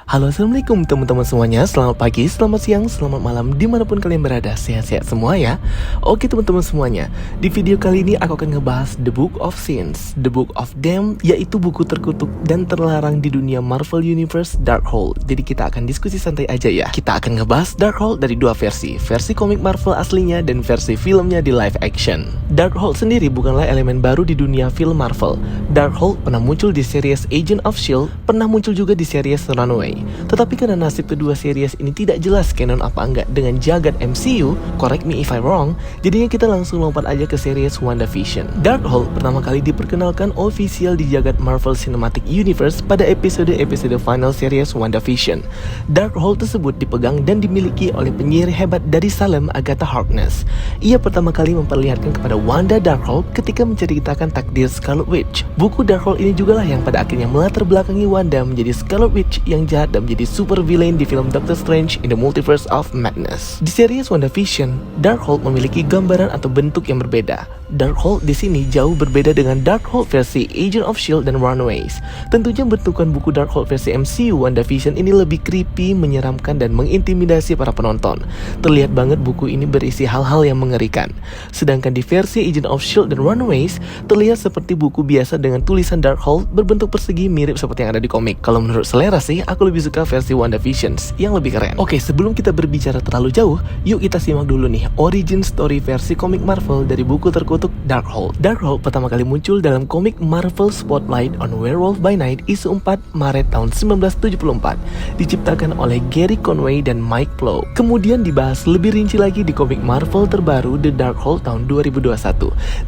Halo, assalamualaikum teman-teman semuanya. Selamat pagi, selamat siang, selamat malam, dimanapun kalian berada. Sehat-sehat semua ya. Oke teman-teman semuanya, di video kali ini aku akan ngebahas The Book of Sins, The Book of Damned, yaitu buku terkutuk dan terlarang di dunia Marvel Universe, Darkhold. Jadi kita akan diskusi santai aja ya. Kita akan ngebahas Darkhold dari dua versi komik Marvel aslinya dan versi filmnya di live action. Darkhold sendiri bukanlah elemen baru di dunia film Marvel. Darkhold pernah muncul di series Agent of S.H.I.E.L.D., pernah muncul juga di series Runaway. Tetapi karena nasib kedua series ini tidak jelas canon apa enggak dengan jagat MCU, correct me if I'm wrong, jadinya kita langsung lompat aja ke series WandaVision. Darkhold pertama kali diperkenalkan official di jagat Marvel Cinematic Universe pada episode-episode final series WandaVision. Darkhold tersebut dipegang dan dimiliki oleh penyihir hebat dari Salem, Agatha Harkness. Ia pertama kali memperlihatkan kepada Wanda Darkhold ketika menceritakan takdir Scarlet Witch. Buku Darkhold ini jugalah yang pada akhirnya melatar belakangi Wanda menjadi Scarlet Witch yang jahat dan menjadi super villain di film Doctor Strange in the Multiverse of Madness. Di series WandaVision, Darkhold memiliki gambaran atau bentuk yang berbeda. Darkhold di sini jauh berbeda dengan Darkhold versi Agent of S.H.I.E.L.D. dan Runaways. Tentunya bentukan buku Darkhold versi MCU WandaVision ini lebih creepy, menyeramkan dan mengintimidasi para penonton. Terlihat banget buku ini berisi hal-hal yang mengerikan. Sedangkan di versi Agent of S.H.I.E.L.D. dan Runaways terlihat seperti buku biasa dengan tulisan Darkhold berbentuk persegi mirip seperti yang ada di komik. Kalau menurut selera sih, aku lebih suka versi WandaVision yang lebih keren. Oke, sebelum kita berbicara terlalu jauh, yuk kita simak dulu nih origin story versi komik Marvel dari buku terkutuk Darkhold. Darkhold pertama kali muncul dalam komik Marvel Spotlight on Werewolf by Night isu 4 Maret tahun 1974, diciptakan oleh Gary Conway dan Mike Plow. Kemudian dibahas lebih rinci lagi di komik Marvel terbaru The Darkhold tahun 2021.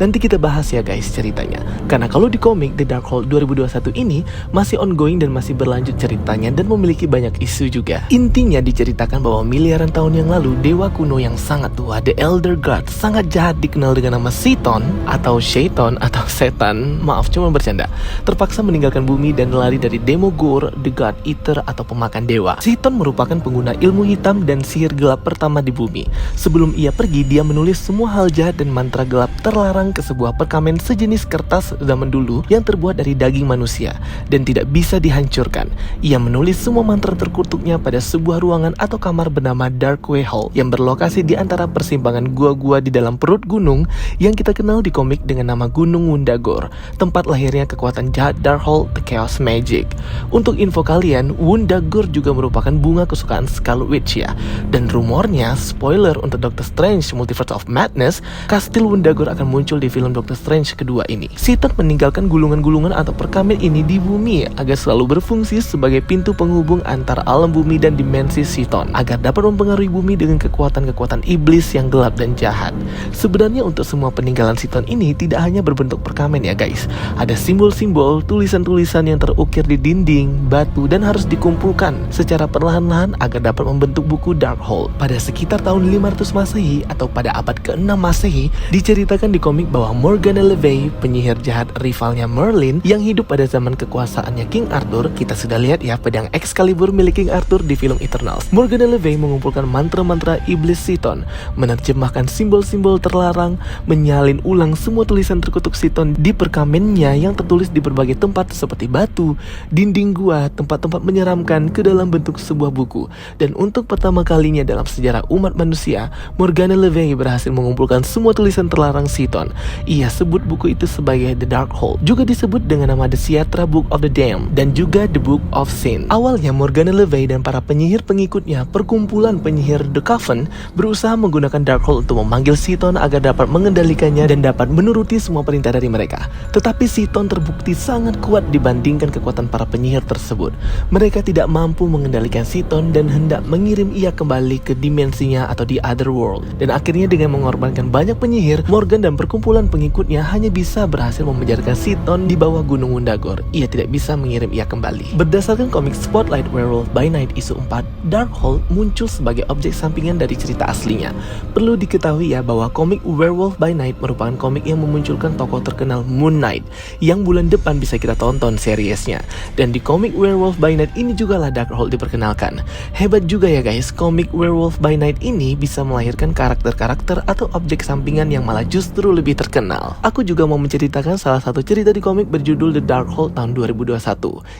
Nanti kita bahas ya guys ceritanya. Karena kalau di komik The Darkhold 2021 ini masih ongoing dan masih berlanjut ceritanya dan memiliki banyak isu juga. Intinya diceritakan bahwa miliaran tahun yang lalu dewa kuno yang sangat tua, The Elder God, sangat jahat dikenal dengan nama Citon atau Shaiton atau setan, maaf cuma bercanda, terpaksa meninggalkan bumi dan lari dari Demogorgon, The God Eater atau pemakan dewa. Citon merupakan pengguna ilmu hitam dan sihir gelap pertama di bumi. Sebelum ia pergi, dia menulis semua hal jahat dan mantra gelap terlarang ke sebuah perkamen sejenis kertas zaman dulu yang terbuat dari daging manusia dan tidak bisa dihancurkan. Ia menulis semua mantra terkutuknya pada sebuah ruangan atau kamar bernama Darkway Hall yang berlokasi di antara persimpangan gua-gua di dalam perut gunung yang kita kenal di komik dengan nama Gunung Wundagore, tempat lahirnya kekuatan jahat Darkhold, The Chaos Magic. Untuk info kalian, Wundagore juga merupakan bunga kesukaan Scarlet Witch ya. Dan rumornya, spoiler untuk Doctor Strange Multiverse of Madness, kastil Wundagore akan muncul di film Doctor Strange kedua ini. Citon meninggalkan gulungan-gulungan atau perkamen ini di bumi agar selalu berfungsi sebagai pintu penghubung antara alam bumi dan dimensi Citon, agar dapat mempengaruhi bumi dengan kekuatan-kekuatan iblis yang gelap dan jahat. Sebenarnya untuk semua peninggalan Citon ini tidak hanya berbentuk perkamen ya guys. Ada simbol-simbol, tulisan-tulisan yang terukir di dinding, batu dan harus dikumpulkan secara perlahan-lahan agar dapat membentuk buku Darkhold. Pada sekitar tahun 500 Masehi atau pada abad ke-6 Masehi, diceritakan di komik bahwa Morgana Le Fay, penyihir jahat rivalnya Merlin yang hidup pada zaman kekuasaannya King Arthur, kita sudah lihat ya pedang Excalibur milik King Arthur di film Eternals. Morgana Le Fay mengumpulkan mantra-mantra iblis Citon, menerjemahkan simbol-simbol terlarang, menyalin ulang semua tulisan terkutuk Citon di perkamennya yang tertulis di berbagai tempat seperti batu, dinding gua, tempat-tempat menyeramkan ke dalam bentuk sebuah buku. Dan untuk pertama kalinya dalam sejarah umat manusia, Morgana Le Fay berhasil mengumpulkan semua tulisan terlarang Citon. Ia sebut buku itu sebagai The Darkhold, juga disebut dengan nama The Siyatra Book of the Damned dan juga The Book of Sin. Awalnya Morgana Le Fay dan para penyihir pengikutnya, perkumpulan penyihir The Coven, berusaha menggunakan Darkhold untuk memanggil Citon agar dapat mengendalikannya dan dapat menuruti semua perintah dari mereka. Tetapi Citon terbukti sangat kuat dibandingkan kekuatan para penyihir tersebut. Mereka tidak mampu mengendalikan Citon dan hendak mengirim ia kembali ke dimensinya atau di other world. Dan akhirnya dengan mengorbankan banyak penyihir, Morgan dan perkumpulan pengikutnya hanya bisa berhasil memenjarakan Citon di bawah Gunung Wundagore. Ia tidak bisa mengirim ia kembali. Berdasarkan komik Spotlight Werewolf by Night isu 4, Darkhold muncul sebagai objek sampingan dari cerita aslinya. Perlu diketahui ya bahwa komik Werewolf by Night merupakan komik yang memunculkan tokoh terkenal Moon Knight yang bulan depan bisa kita tonton seriesnya. Dan di komik Werewolf by Night ini juga lah Darkhold diperkenalkan. Hebat juga ya guys, komik Werewolf by Night ini bisa melahirkan karakter-karakter atau objek sampingan yang malah justru lebih terkenal. Aku juga mau menceritakan salah satu cerita di komik berjudul The Darkhold tahun 2021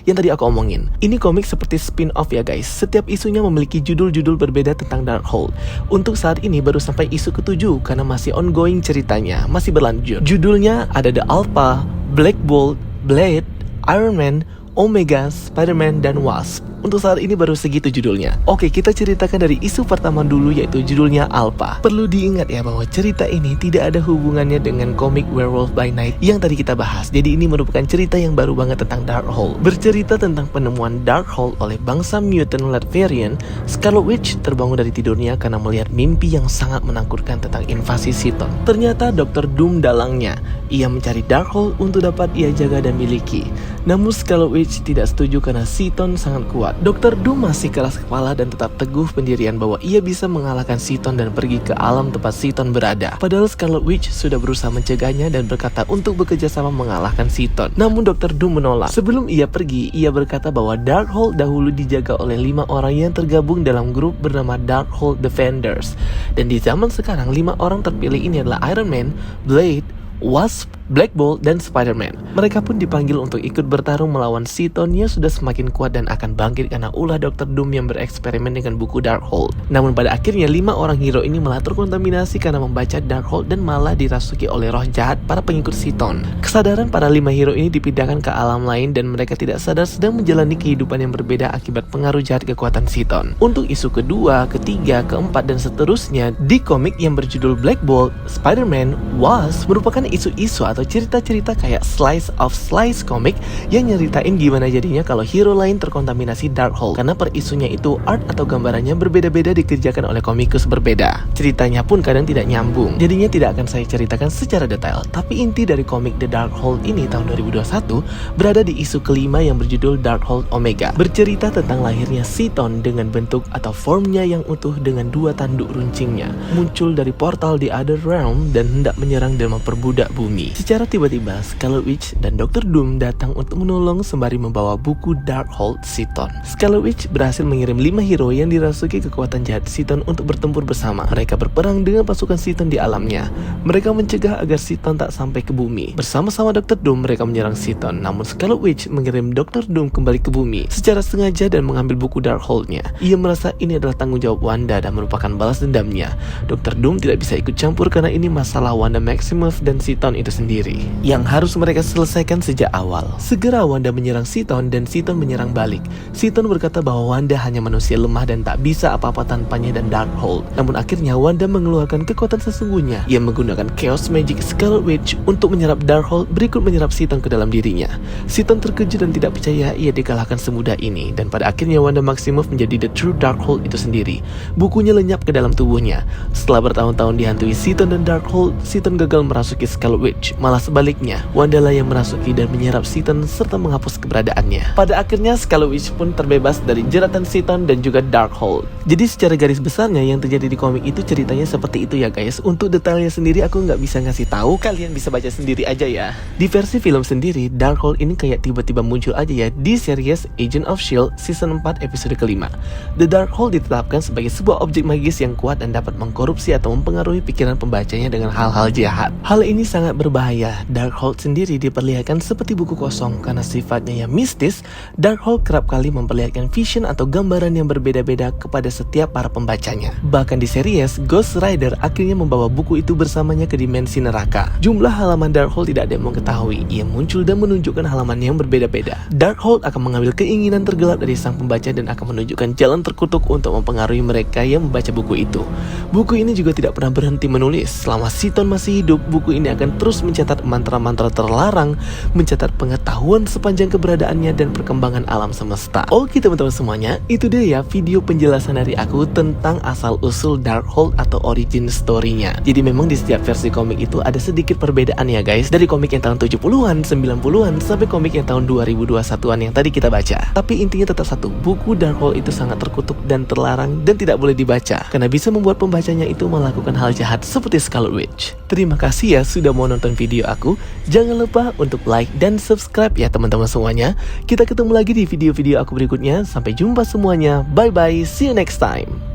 yang tadi aku omongin. Ini komik seperti spin-off ya guys. Setiap isunya memiliki judul-judul berbeda tentang Darkhold. Untuk saat ini baru sampai isu ke-7 karena masih ongoing ceritanya, masih berlanjut. Judulnya ada The Alpha, Black Bolt, Blade, Iron Man, Omega, Spider-Man, dan Wasp. Untuk saat ini baru segitu judulnya. Oke, kita ceritakan dari isu pertama dulu, yaitu judulnya Alpha. Perlu diingat ya bahwa cerita ini tidak ada hubungannya dengan komik Werewolf by Night yang tadi kita bahas. Jadi ini merupakan cerita yang baru banget tentang Darkhold. Bercerita tentang penemuan Darkhold oleh bangsa mutant Latvian. Scarlet Witch terbangun dari tidurnya karena melihat mimpi yang sangat menakutkan tentang invasi Chthon. Ternyata Dr. Doom dalangnya. Ia mencari Darkhold untuk dapat ia jaga dan miliki. Namun Scarlet Witch tidak setuju karena Chthon sangat kuat. Dr. Doom masih keras kepala dan tetap teguh pendirian bahwa ia bisa mengalahkan Chthon dan pergi ke alam tempat Chthon berada. Padahal Scarlet Witch sudah berusaha mencegahnya dan berkata untuk bekerja sama mengalahkan Chthon. Namun Dr. Doom menolak. Sebelum ia pergi, ia berkata bahwa Darkhold dahulu dijaga oleh 5 orang yang tergabung dalam grup bernama Darkhold Defenders. Dan di zaman sekarang 5 orang terpilih ini adalah Iron Man, Blade, Wasp, Black Bolt, dan Spider-Man. Mereka pun dipanggil untuk ikut bertarung melawan Chthon yang sudah semakin kuat dan akan bangkit karena ulah Dr. Doom yang bereksperimen dengan buku Darkhold. Namun pada akhirnya 5 orang hero ini malah terkontaminasi karena membaca Darkhold dan malah dirasuki oleh roh jahat para pengikut Chthon. Kesadaran para 5 hero ini dipindahkan ke alam lain dan mereka tidak sadar sedang menjalani kehidupan yang berbeda akibat pengaruh jahat kekuatan Chthon. Untuk isu kedua, ketiga, keempat, dan seterusnya di komik yang berjudul Black Bolt, Spider-Man, Wasp merupakan isu-isu atau cerita-cerita kayak slice of slice komik yang nyeritain gimana jadinya kalau hero lain terkontaminasi Darkhold. Karena per isunya itu art atau gambarannya berbeda-beda dikerjakan oleh komikus berbeda. Ceritanya pun kadang tidak nyambung. Jadinya tidak akan saya ceritakan secara detail. Tapi inti dari komik The Darkhold ini tahun 2021 berada di isu kelima yang berjudul Darkhold Omega. Bercerita tentang lahirnya Chthon dengan bentuk atau formnya yang utuh dengan 2 tanduk runcingnya. Muncul dari portal di Other Realm dan hendak menyerang dan memperbudak bumi. Secara tiba-tiba, Scarlet Witch dan Dr. Doom datang untuk menolong sembari membawa buku Darkhold Chthon. Scarlet Witch berhasil mengirim 5 hero yang dirasuki kekuatan jahat Chthon untuk bertempur bersama. Mereka berperang dengan pasukan Chthon di alamnya. Mereka mencegah agar Chthon tak sampai ke bumi. Bersama-sama Dr. Doom, mereka menyerang Chthon. Namun Scarlet Witch mengirim Dr. Doom kembali ke bumi secara sengaja dan mengambil buku Darkhold-nya. Ia merasa ini adalah tanggung jawab Wanda dan merupakan balas dendamnya. Dr. Doom tidak bisa ikut campur karena ini masalah Wanda Maximoff dan Chthon itu sendiri yang harus mereka selesaikan sejak awal. Segera Wanda menyerang Chthon dan Chthon menyerang balik. Chthon berkata bahwa Wanda hanya manusia lemah dan tak bisa apa-apa tanpanya dan Darkhold. Namun akhirnya Wanda mengeluarkan kekuatan sesungguhnya. Ia menggunakan Chaos Magic Scarlet Witch untuk menyerap Darkhold berikut menyerap Chthon ke dalam dirinya. Chthon terkejut dan tidak percaya ia dikalahkan semudah ini dan pada akhirnya Wanda Maximoff menjadi The True Darkhold itu sendiri. Bukunya lenyap ke dalam tubuhnya. Setelah bertahun-tahun dihantui Chthon dan Darkhold, Chthon gagal merasuki Scarlet Witch. Malah sebaliknya, Wanda lah yang merasuki dan menyerap Chthon serta menghapus keberadaannya. Pada akhirnya Scarlet Witch pun terbebas dari jeratan Chthon dan juga Darkhold. Jadi secara garis besarnya yang terjadi di komik itu ceritanya seperti itu ya guys. Untuk detailnya sendiri aku nggak bisa ngasih tahu, kalian bisa baca sendiri aja ya. Di versi film sendiri, Darkhold ini kayak tiba-tiba muncul aja ya di series Agent of S.H.I.E.L.D. season 4 episode kelima. The Darkhold ditetapkan sebagai sebuah objek magis yang kuat dan dapat mengkorupsi atau mempengaruhi pikiran pembacanya dengan hal-hal jahat. Hal ini sangat berbahaya. Darkhold sendiri diperlihatkan seperti buku kosong karena sifatnya yang mistis. Darkhold kerap kali memperlihatkan vision atau gambaran yang berbeda-beda kepada setiap para pembacanya. Bahkan di series Ghost Rider akhirnya membawa buku itu bersamanya ke dimensi neraka. Jumlah halaman Darkhold tidak ada yang mengetahui. Ia muncul dan menunjukkan halaman yang berbeda-beda. Darkhold akan mengambil keinginan tergelap dari sang pembaca dan akan menunjukkan jalan terkutuk untuk mempengaruhi mereka yang membaca buku itu. Buku ini juga tidak pernah berhenti menulis. Selama Chthon masih hidup, buku ini akan terus mencatat mantra-mantra terlarang, mencatat pengetahuan sepanjang keberadaannya dan perkembangan alam semesta. Oke teman-teman semuanya, itu dia ya video penjelasan dari aku tentang asal-usul Darkhold atau origin story-nya. Jadi memang di setiap versi komik itu ada sedikit perbedaan ya guys. Dari komik yang tahun 70-an, 90-an sampai komik yang tahun 2021-an yang tadi kita baca. Tapi intinya tetap satu, buku Darkhold itu sangat terkutuk dan terlarang dan tidak boleh dibaca karena bisa membuat pembacanya itu melakukan hal jahat seperti Scarlet Witch. Terima kasih ya sudah mau nonton video aku. Jangan lupa untuk like dan subscribe ya teman-teman semuanya. Kita ketemu lagi di video-video aku berikutnya. Sampai jumpa semuanya. Bye bye. See you next time.